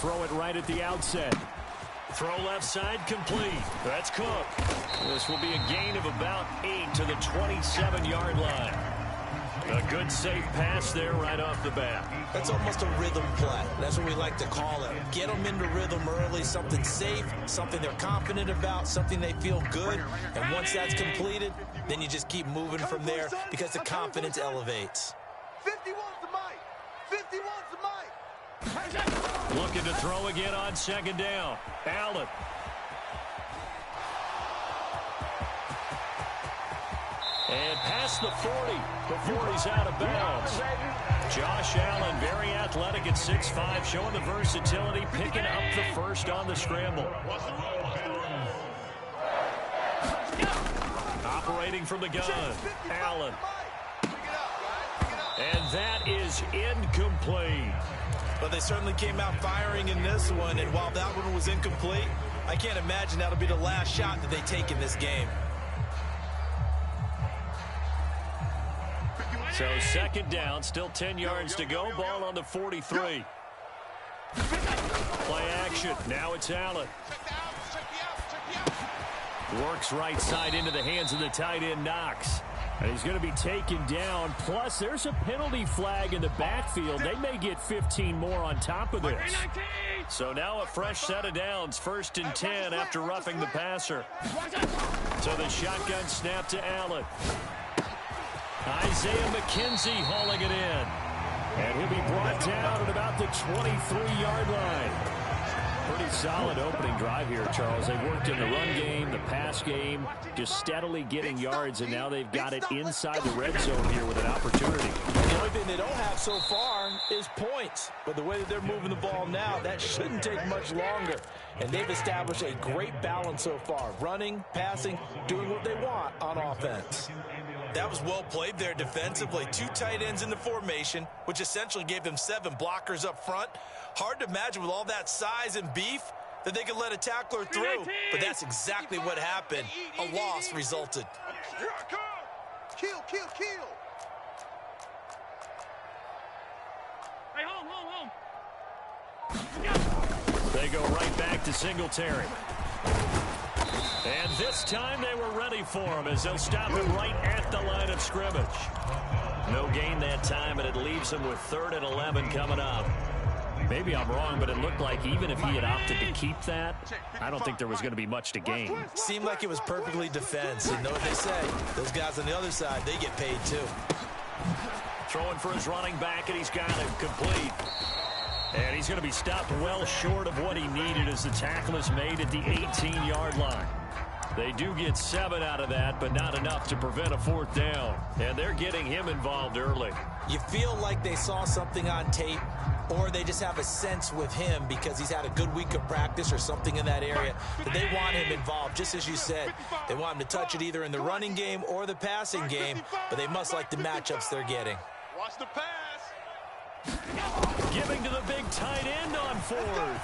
throw it right at the outset. Throw left side complete. That's Cook. This will be a gain of about 8 to the 27-yard line. A good safe pass there right off the bat. That's almost a rhythm play. That's what we like to call it. Get them into rhythm early, something safe, something they're confident about, something they feel good. And once that's completed, then you just keep moving from there because the confidence elevates. 51's the mic. 51's the mic. Looking to throw again on second down. Allen. And past the 40 before he's out of bounds. Josh Allen, very athletic at 6'5", showing the versatility, picking up the first on the scramble. Operating from the gun, Allen. And that is incomplete. But they certainly came out firing in this one, and while that one was incomplete, I can't imagine that'll be the last shot that they take in this game. So second down, still 10 yards to go. Ball on the 43. Play action. Now it's Allen. Works right side into the hands of the tight end, Knox. And he's going to be taken down. Plus, there's a penalty flag in the backfield. They may get 15 more on top of this. So now a fresh set of downs. 1st and 10 after roughing the passer. So the shotgun snap to Allen. Isaiah McKenzie hauling it in. And he'll be brought down at about the 23-yard line. Pretty solid opening drive here, Charles. They've worked in the run game, the pass game, just steadily getting yards, and now they've got it inside the red zone here with an opportunity. The only thing they don't have so far is points. But the way that they're moving the ball now, that shouldn't take much longer. And they've established a great balance so far. Running, passing, doing what they want on offense. That was well played there defensively. 2 tight ends in the formation, which essentially gave them 7 blockers up front. Hard to imagine with all that size and beef that they could let a tackler through. But that's exactly what happened. A loss resulted. Kill. Hey, home. They go right back to Singletary. And this time they were ready for him as they'll stop him right at the line of scrimmage. No gain that time, and it leaves him with 3rd and 11 coming up. Maybe I'm wrong, but it looked like even if he had opted to keep that, I don't think there was going to be much to gain. Seemed like it was perfectly defense. And know what they say, those guys on the other side, they get paid too. Throwing for his running back, and he's got him complete. And he's going to be stopped well short of what he needed as the tackle is made at the 18-yard line. They do get 7 out of that, but not enough to prevent a 4th down. And they're getting him involved early. You feel like they saw something on tape, or they just have a sense with him because he's had a good week of practice or something in that area that they want him involved, just as you said. They want him to touch it either in the running game or the passing game, but they must like the matchups they're getting. Watch the pass. Giving to the big tight end on 4th.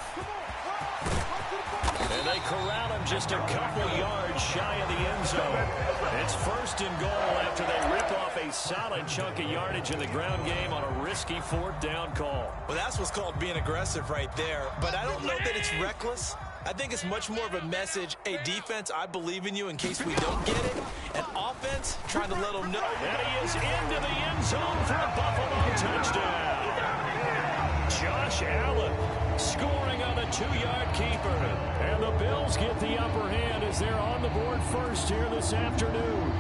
And they corral him just a couple yards shy of the end zone. It's 1st and goal after they rip off a solid chunk of yardage in the ground game on a risky 4th down call. Well, that's what's called being aggressive right there. But I don't know that it's reckless. I think it's much more of a message, hey, defense, I believe in you in case we don't get it. And offense, trying to let them know. And he is into the end zone for a Buffalo touchdown. Josh Allen scoring on a 2-yard keeper. And the Bills get the upper hand as they're on the board first here this afternoon.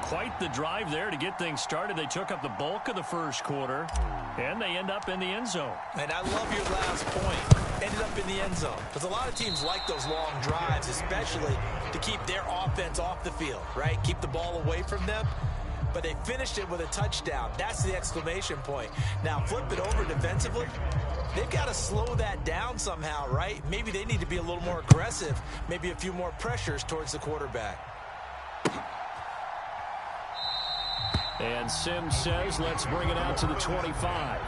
Quite the drive there to get things started. They took up the bulk of the first quarter, and they end up in the end zone. And I love your last point. Ended up in the end zone. Because a lot of teams like those long drives, especially to keep their offense off the field, right? Keep the ball away from them. But they finished it with a touchdown. That's the exclamation point. Now, flip it over defensively. They've got to slow that down somehow, right? Maybe they need to be a little more aggressive. Maybe a few more pressures towards the quarterback. And Sims says, let's bring it out to the 25.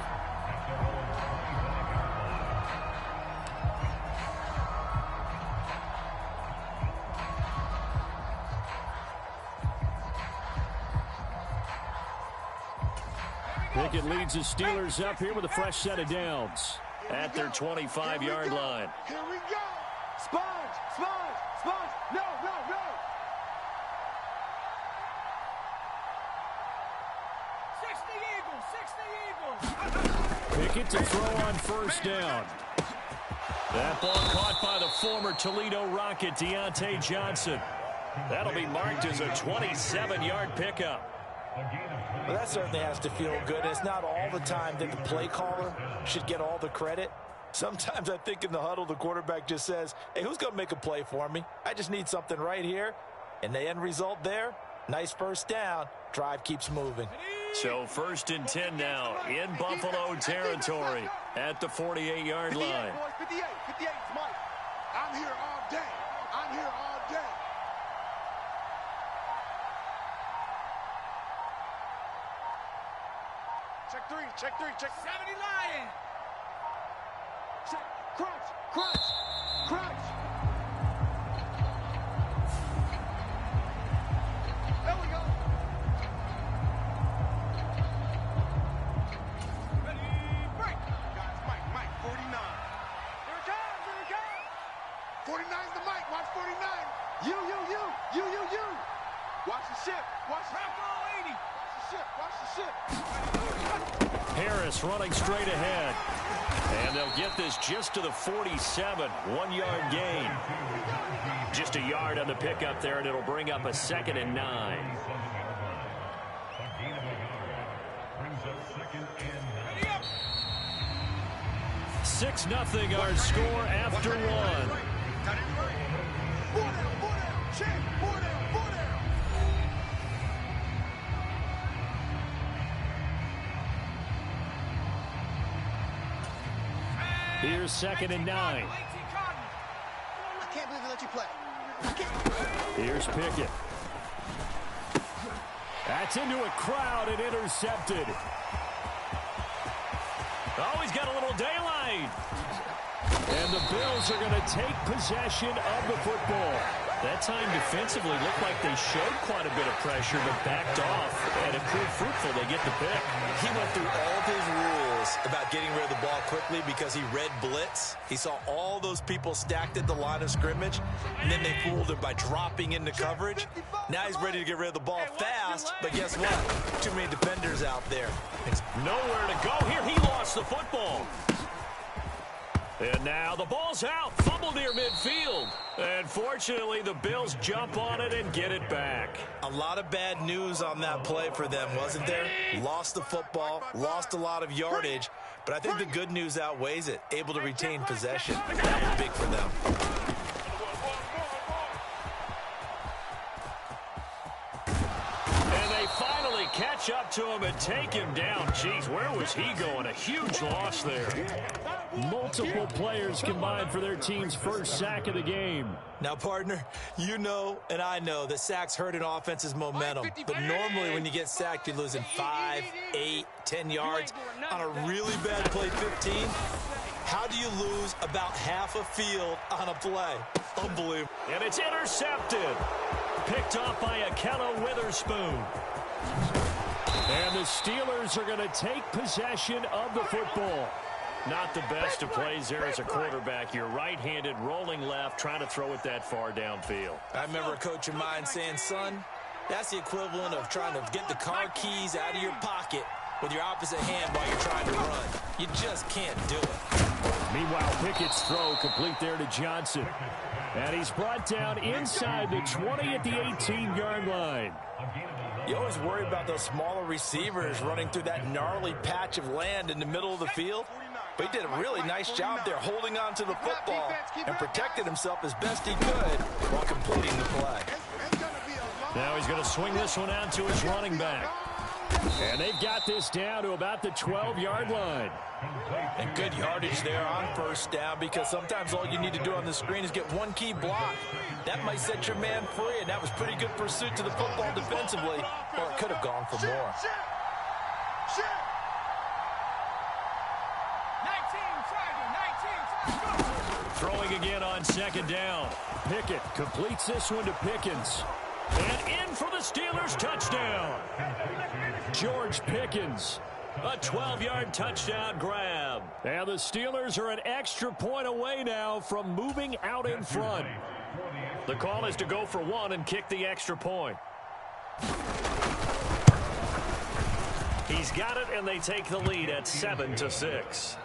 Pickett leads the Steelers up here with a fresh set of downs at their 25-yard line. Here we go. Sponge, sponge, sponge. No, no, no. 60 Eagles, 60 Eagles. Pickett to throw on first down. That ball caught by the former Toledo Rocket, Deontay Johnson. That'll be marked as a 27-yard pickup. Well, that certainly has to feel good. It's not all the time that the play caller should get all the credit. Sometimes I think in the huddle, the quarterback just says, hey, who's going to make a play for me? I just need something right here. And the end result there, nice first down. Drive keeps moving. So 1st and 10 now in Buffalo territory at the 48-yard 58, line. boys, 58, 58, Mike. I'm here all day. I'm here all day. Check three, check three, check 70 Lion. check. Crunch, crunch, crunch. There we go. Ready, break. Guys, Mike, 49. Here it comes, here it comes. 49's the Mike, watch 49. You. Watch the ship, watch the Rocco 80. watch the ship. Harris running straight ahead. And they'll get this just to the 47. 1-yard gain. Just a yard on the pickup there, and it'll bring up a 2nd and 9. Ready up. 6-0 our score after one. Four down, check, four down. Here's 2nd and 9. I can't believe they let you play. Here's Pickett. That's into a crowd and intercepted. Oh, he's got a little daylight. And the Bills are going to take possession of the football. That time defensively looked like they showed quite a bit of pressure but backed off, and it proved fruitful. They get the pick. He went through all of his rules about getting rid of the ball quickly because he read blitz. He saw all those people stacked at the line of scrimmage, and then they fooled him by dropping into coverage. Now he's ready to get rid of the ball fast, but guess what? Too many defenders out there. It's nowhere to go here. He lost the football. And now the ball's out. Fumble near midfield. And fortunately, the Bills jump on it and get it back. A lot of bad news on that play for them, wasn't there? Lost the football, lost a lot of yardage, but I think the good news outweighs it. Able to retain possession. That was big for them. And they finally catch up to him and take him down. Jeez, where was he going? A huge loss there. Multiple players combined for their team's first sack of the game. Now, partner, you know and I know that sacks hurt an offense's momentum. But normally when you get sacked, you're losing 5, 8, 10 yards. On a really bad play 15, how do you lose about half a field on a play? Unbelievable. And it's intercepted. Picked off by Akello Witherspoon. And the Steelers are going to take possession of the football. Not the best of plays there as a quarterback. You're right-handed, rolling left, trying to throw it that far downfield. I remember a coach of mine saying, son, that's the equivalent of trying to get the car keys out of your pocket with your opposite hand while you're trying to run. You just can't do it. Meanwhile, Pickett's throw complete there to Johnson. And he's brought down inside the 20 at the 18-yard line. You always worry about those smaller receivers running through that gnarly patch of land in the middle of the field. But he did a really nice job there holding on to the football and protected himself as best he could while completing the play. Now he's going to swing this one out to his running back. And they've got this down to about the 12-yard line. And good yardage there on first down because sometimes all you need to do on the screen is get one key block. That might set your man free, and that was pretty good pursuit to the football defensively, or it could have gone for more. 19, Throwing again on second down. Pickett completes this one to Pickens. And in for the Steelers touchdown. George Pickens A 12-yard touchdown grab. And the Steelers are an extra point away now from moving out in front. The call is to go for one and kick the extra point. He's got it, and they take the lead at 7-6.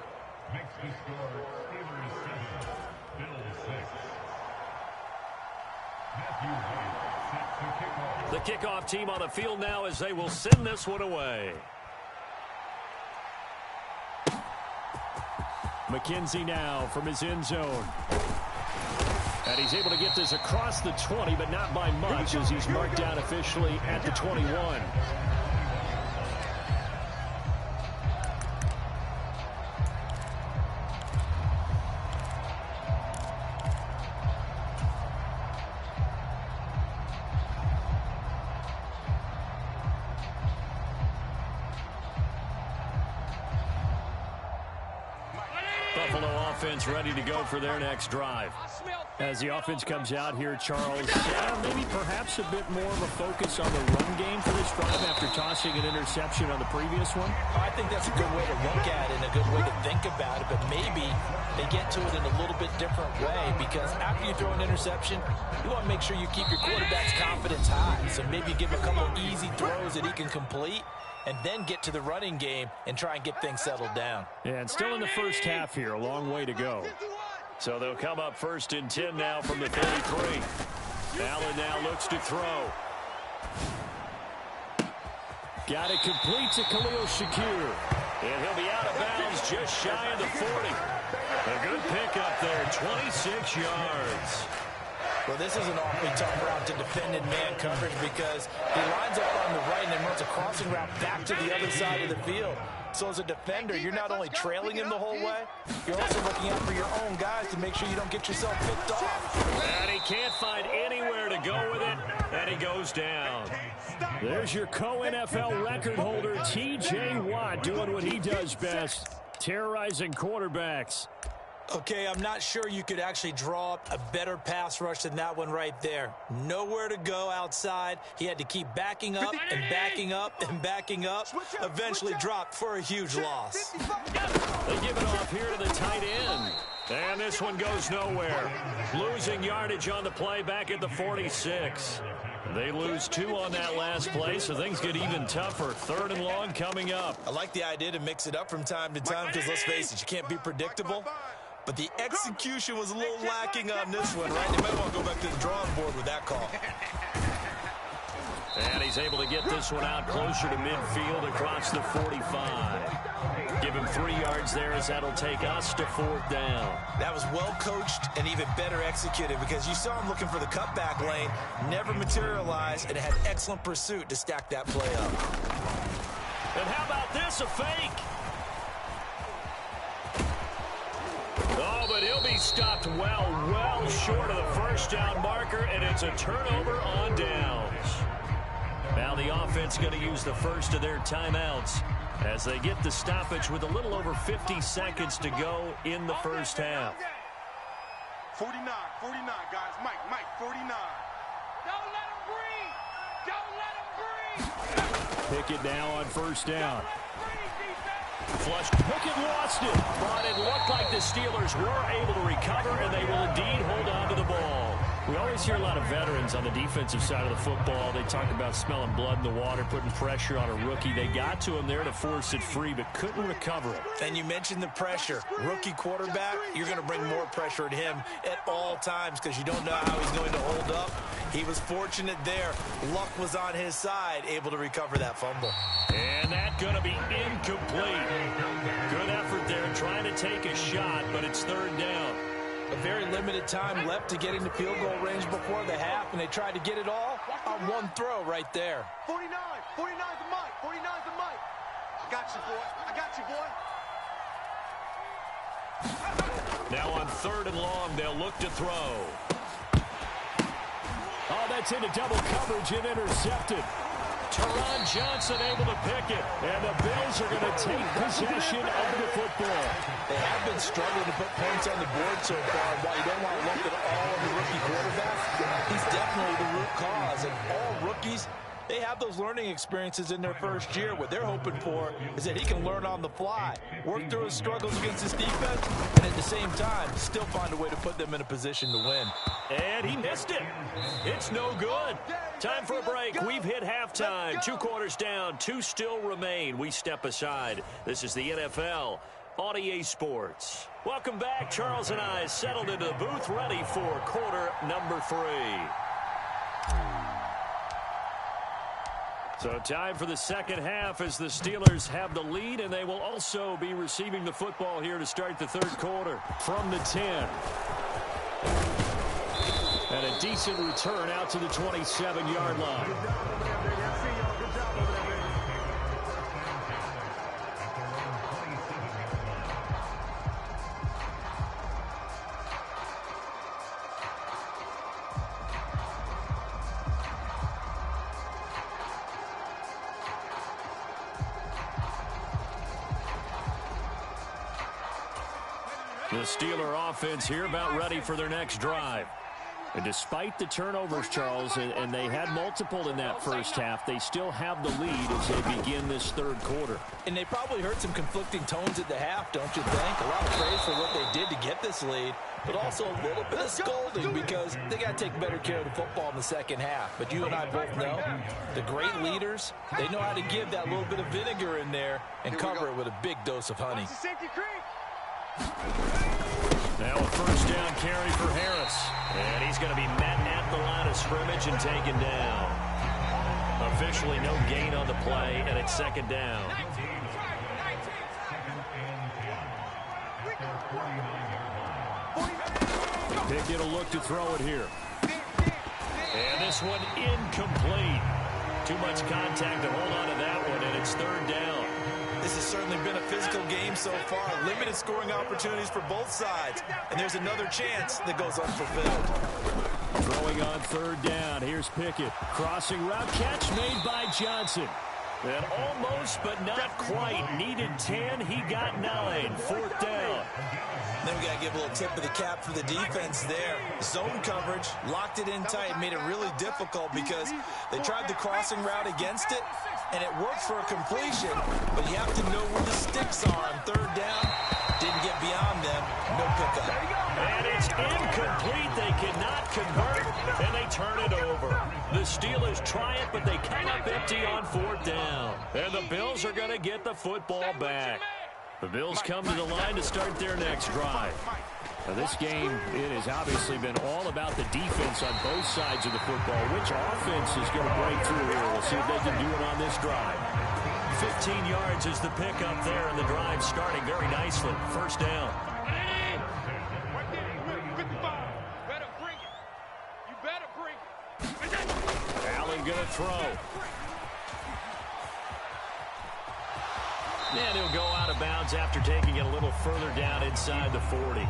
The kickoff team on the field now as they will send this one away. McKenzie now from his end zone. And he's able to get this across the 20, but not by much as he's marked down officially at the 21. Buffalo offense ready to go for their next drive. As the offense comes out here, Charles, maybe perhaps a bit more of a focus on the run game for this drive after tossing an interception on the previous one? I think that's a good way to look at it and a good way to think about it, but maybe they get to it in a little bit different way because after you throw an interception, you want to make sure you keep your quarterback's confidence high. So maybe give him a couple easy throws that he can complete and then get to the running game and try and get things settled down. Yeah, and still in the first half here, a long way to go. So they'll come up 1st and 10 now from the 33. Allen now looks to throw. Got it complete to Khalil Shakir. And he'll be out of bounds just shy of the 40. A good pickup there, 26 yards. Well, this is an awfully tough route to defend in man coverage because he lines up on the right and then runs a crossing route back to the other side of the field. So as a defender, you're not only trailing him the whole way, you're also looking out for your own guys to make sure you don't get yourself picked off. And he can't find anywhere to go with it, and he goes down. There's your co-NFL record holder, T.J. Watt, doing what he does best, terrorizing quarterbacks. Okay, I'm not sure you could actually draw up a better pass rush than that one right there. Nowhere to go outside. He had to keep backing up and backing up and backing up. Eventually dropped for a huge loss. They give it off here to the tight end. And this one goes nowhere. Losing yardage on the play back at the 46. They lose 2 on that last play, so things get even tougher. 3rd and long coming up. I like the idea to mix it up from time to time because, let's face it, you can't be predictable. But the execution was a little lacking on this one, right? They might want to go back to the drawing board with that call. And he's able to get this one out closer to midfield across the 45. Give him 3 yards there as that'll take us to 4th down. That was well coached and even better executed because you saw him looking for the cutback lane, never materialized, and had excellent pursuit to stack that play up. And how about this, a fake? Oh, but he'll be stopped well short of the first down marker, and it's a turnover on downs. Now the offense going to use the first of their timeouts as they get the stoppage with a little over 50 seconds to go in the first half. 49, guys. Mike, 49. Don't let him breathe. Don't let him breathe. Pickett now on first down. Flush. Pickett lost it, but it looked like the Steelers were able to recover, and they will indeed hold on to the ball. We always hear a lot of veterans on the defensive side of the football. They talk about smelling blood in the water, putting pressure on a rookie. They got to him there to force it free, but couldn't recover it. And you mentioned the pressure. Rookie quarterback, you're going to bring more pressure at him at all times because you don't know how he's going to hold up. He was fortunate there. Luck was on his side, able to recover that fumble. And that's going to be incomplete. Good effort there trying to take a shot, but it's 3rd down. A very limited time left to get into field goal range before the half, and they tried to get it all on one throw right there. 49's the Mike. 49's the Mike. I got you, boy. Now on 3rd and long, they'll look to throw. Oh, that's into double coverage and intercepted. Teron Johnson able to pick it, and the Bills are going to take possession of the football. They have been struggling to put points on the board so far. While you don't want to lump it all on the rookie quarterback, he's definitely the root cause. And all rookies They have those learning experiences in their first year. What they're hoping for is that he can learn on the fly, work through his struggles against his defense, and at the same time, still find a way to put them in a position to win. And he missed it. It's no good. Time for a break. We've hit halftime. 2 quarters down. 2 still remain. We step aside. This is the NFL on EA Sports. Welcome back. Charles and I settled into the booth, ready for quarter number 3. So time for the second half as the Steelers have the lead, and they will also be receiving the football here to start the third quarter from the 10. And a decent return out to the 27-yard line. The Steeler offense here about ready for their next drive. And despite the turnovers, Charles, and they had multiple in that first half, they still have the lead as they begin this third quarter. And they probably heard some conflicting tones at the half, don't you think? A lot of praise for what they did to get this lead, but also a little bit of scolding because they got to take better care of the football in the second half. But you and I both know the great leaders, they know how to give that little bit of vinegar in there and cover it with a big dose of honey. Now a first down carry for Harris. And he's going to be met at the line of scrimmage and taken down. Officially no gain on the play, and it's second down. Pickett will look to throw it here. And this one incomplete. Too much contact to hold on to that one, and it's third down. This has certainly been a physical game so far. Limited scoring opportunities for both sides. And there's another chance that goes unfulfilled. Throwing on third down. Here's Pickett. Crossing route catch made by Johnson. And almost, but not quite. Needed 10. He got 9. Fourth down. Then we got to give a little tip of the cap for the defense there. Zone coverage, locked it in tight, made it really difficult because they tried the crossing route against it, and it worked for a completion, but you have to know where the sticks are on third down. Didn't get beyond them. No pickup. And it's incomplete. They cannot convert, and they turn it over. The Steelers try it, but they come up empty on fourth down. And the Bills are going to get the football back. The Bills come to the line to start their next drive. Now this game, it has obviously been all about the defense on both sides of the football. Which offense is going to break through here? We'll see if they can do it on this drive. 15 yards is the pickup there, and the drive starting very nicely. First down. Allen going to throw. And he'll go out of bounds after taking it a little further down inside the 40.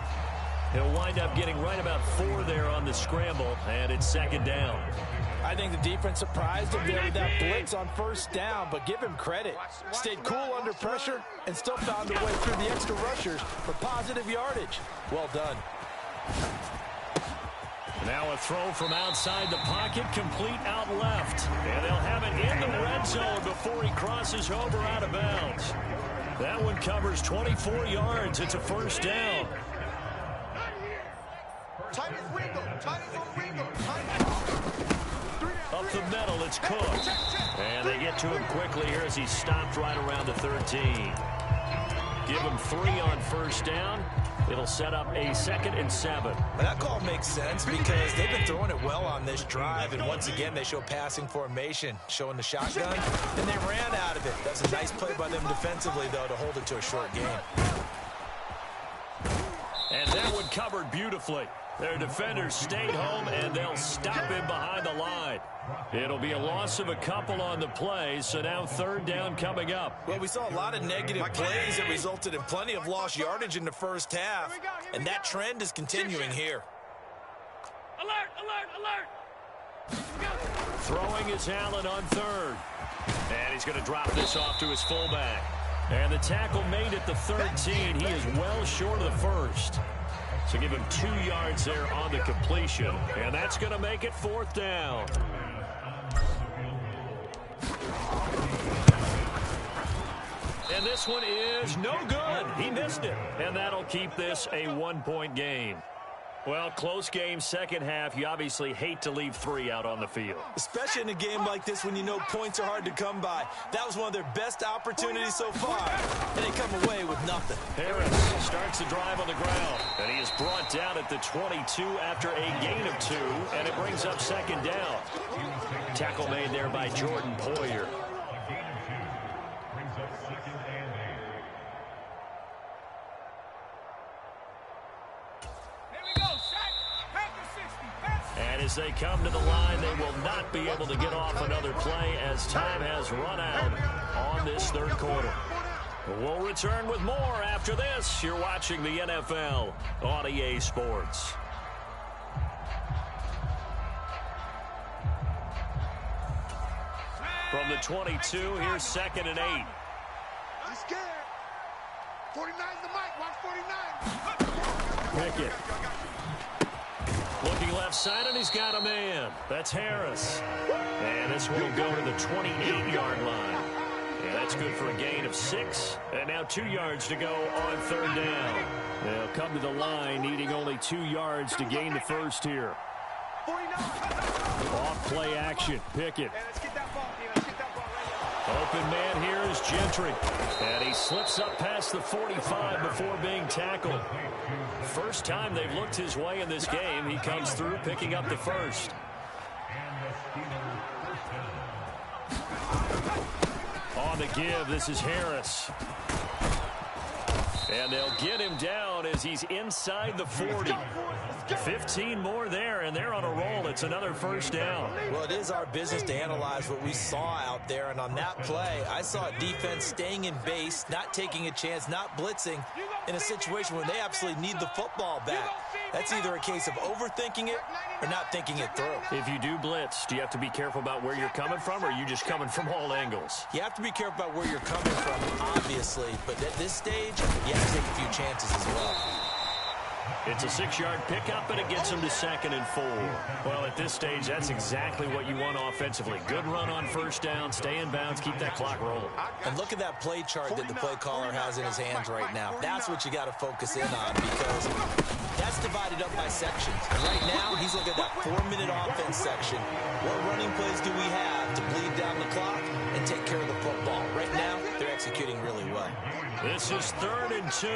He'll wind up getting right about 4 there on the scramble, and it's second down. I think the defense surprised him there with that blitz on first down, but give him credit. Stayed cool under pressure and still found a way through the extra rushers for positive yardage. Well done. Now a throw from outside the pocket, complete out left. And they'll have it in the red zone before he crosses over out of bounds. That one covers 24 yards. It's a first down. Up the middle, it's Cook. And they get to him quickly here as he stopped right around the 13. Give him 3 on first down. It'll set up a 2nd and 7. That call makes sense because they've been throwing it well on this drive, and once again they show passing formation, showing the shotgun, and they ran out of it. That's a nice play by them defensively, though, to hold it to a short game. And that one covered beautifully. Their defenders stayed home, and they'll stop him behind the line. It'll be a loss of a couple on the play, so now third down coming up. Well, we saw a lot of negative plays that resulted in plenty of lost yardage in the first half, and that trend is continuing here. Alert, alert, alert! Throwing is Allen on third. And he's going to drop this off to his fullback. And the tackle made at the 13. He is well short of the first. So give him 2 yards there on the completion. And that's going to make it fourth down. And this one is no good. He missed it. And that'll keep this a 1-point game. Well, close game, second half. You obviously hate to leave 3 out on the field. Especially in a game like this when you know points are hard to come by. That was one of their best opportunities so far, and they come away with nothing. Harris starts the drive on the ground, and he is brought down at the 22 after a gain of 2, and it brings up second down. Tackle made there by Jordan Poyer. And as they come to the line, they will not be able to get off another play as time has run out on this third quarter. We'll return with more after this. You're watching the NFL on EA Sports. From the 22, here's 2nd and 8. He's scared. 49's the mic. Watch 49. Pickett. Looking left side, and he's got a man. That's Harris. And this one will go to the 28-yard line. And that's good for a gain of 6. And now 2 yards to go on third down. They'll come to the line, needing only 2 yards to gain the first here. 49. Off play action. Pickett. Hey, let's get that ball, Theo. Let's get that ball right now. Open man here is Gentry. And he slips up past the 45 before being tackled. First time they've looked his way in this game. He comes through picking up the first. On the give, this is Harris. And they'll get him down as he's inside the 40. 15 more there, and they're on a roll. It's another first down. Well, it is our business to analyze what we saw out there, and on that play, I saw a defense staying in base, not taking a chance, not blitzing in a situation where they absolutely need the football back. That's either a case of overthinking it or not thinking it through. If you do blitz, do you have to be careful about where you're coming from, or are you just coming from all angles? You have to be careful about where you're coming from, obviously, but at this stage, you have to take a few chances as well. It's a 6-yard pickup, and it gets him to 2nd and 4. Well, at this stage, that's exactly what you want offensively. Good run on first down, stay in bounds, keep that clock rolling. And look at that play chart that the play caller has in his hands right now. That's what you got to focus in on, because that's divided up by sections. And right now, he's looking at that 4-minute offense section. What running plays do we have to bleed down the clock and take care of the football? Right now, they're executing really well. This is 3rd and 2.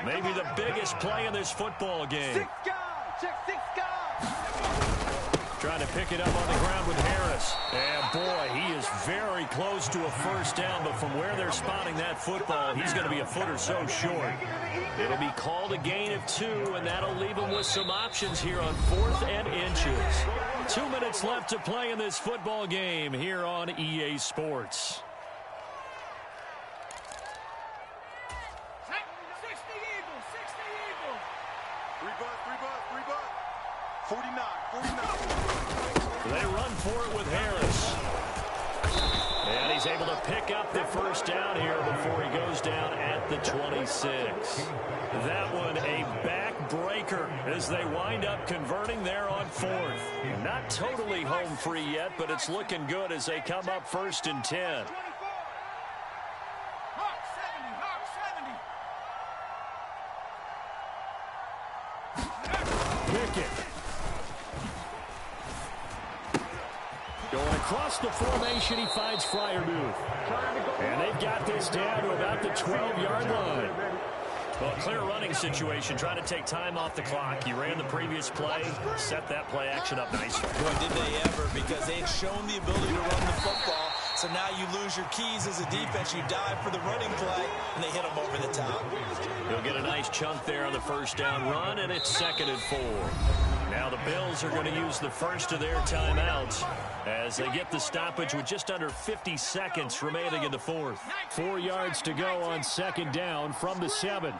Maybe the biggest play in this football game. 6 guys. Check 6 guys. Trying to pick it up on the ground with Harris. And boy, he is very close to a first down, but from where they're spotting that football, he's going to be a foot or so short. It'll be called a gain of 2, and that'll leave him with some options here on 4th and inches. 2 minutes left to play in this football game here on EA Sports. 49. They run for it with Harris. And he's able to pick up the first down here before he goes down at the 26. That one a backbreaker as they wind up converting there on 4th. Not totally home free yet, but it's looking good as they come up 1st and 10. Pickett. Going across the formation, he finds Freiermuth. And they've got this down to about the 12-yard line. Well, clear running situation, trying to take time off the clock. He ran the previous play, set that play action up nicely. Boy, did they ever, because they had shown the ability to run the football. So now you lose your keys as a defense. You dive for the running play, and they hit them over the top. He'll get a nice chunk there on the first down run, and it's 2nd and 4. Now the Bills are going to use the first of their timeouts as they get the stoppage with just under 50 seconds remaining in the 4th. 4 yards to go on 2nd down from the 7.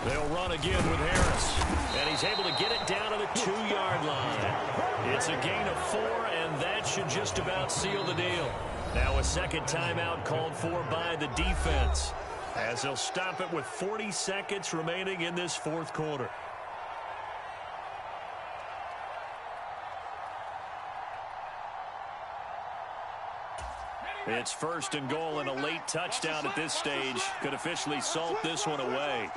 They'll run again with Harris, and he's able to get it down to the 2-yard line. It's a gain of 4, and that should just about seal the deal. Now a second timeout called for by the defense as they'll stop it with 40 seconds remaining in this 4th quarter. It's 1st and goal, and a late touchdown at this stage could officially salt this one away.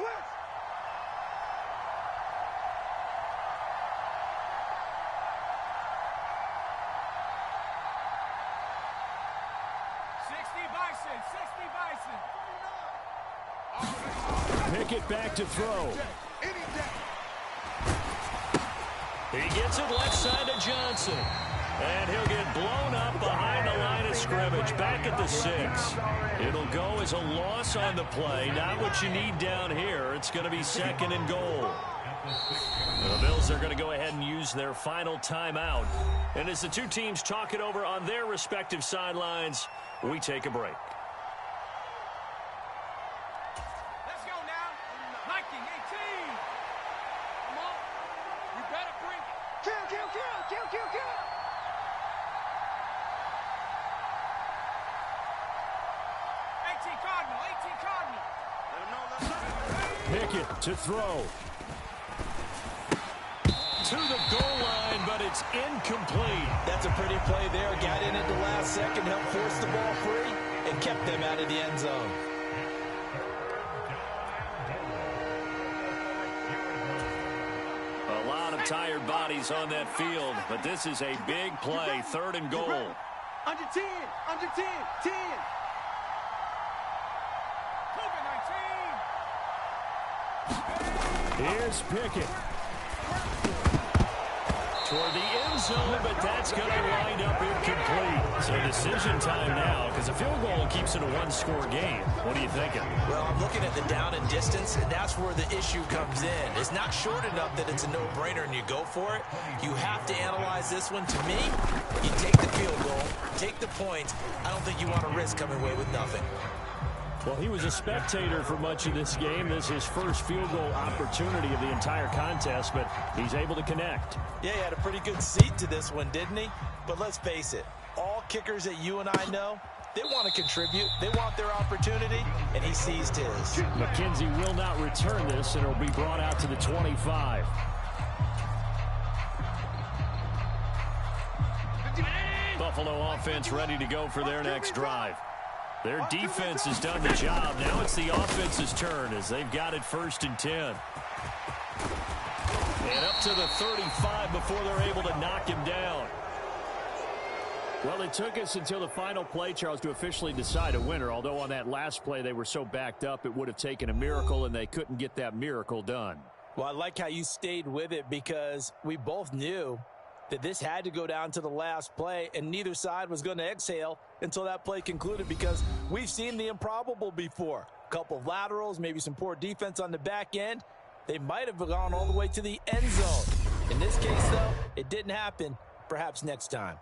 Pickett back to throw. He gets it left side to Johnson. And he'll get blown up behind the line of scrimmage, back at the 6. It'll go as a loss on the play. Not what you need down here. It's going to be 2nd and goal. The Bills are going to go ahead and use their final timeout. And as the two teams talk it over on their respective sidelines, we take a break. Let's go now. Viking 18. Come on. You better bring it. Kill. 18 Cardinal. Pickett to throw. To the goal line, but it's incomplete. That's a pretty play there. Got in at the last second, helped force the ball free, and kept them out of the end zone. A lot of tired bodies on that field, but this is a big play. 3rd and goal. Under 10. Under 10. 10. Here's Pickett. Toward the end zone, but that's going to wind up incomplete. So decision time now, because a field goal keeps it a one-score game. What are you thinking? Well, I'm looking at the down and distance, and that's where the issue comes in. It's not short enough that it's a no-brainer and you go for it. You have to analyze this one. To me, you take the field goal, take the points. I don't think you want to risk coming away with nothing. Well, he was a spectator for much of this game. This is his first field goal opportunity of the entire contest, but he's able to connect. Yeah, he had a pretty good seat to this one, didn't he? But let's face it, all kickers that you and I know, they want to contribute. They want their opportunity, and he seized his. McKenzie will not return this, and it'll be brought out to the 25. Buffalo offense ready to go for their next drive. Their defense has done the job. Now it's the offense's turn as they've got it 1st and 10. And up to the 35 before they're able to knock him down. Well, it took us until the final play, Charles, to officially decide a winner. Although on that last play they were so backed up, it would have taken a miracle, and they couldn't get that miracle done. Well, I like how you stayed with it because we both knew that this had to go down to the last play, and neither side was going to exhale until that play concluded because we've seen the improbable before. A couple of laterals, maybe some poor defense on the back end. They might have gone all the way to the end zone. In this case, though, it didn't happen. Perhaps next time.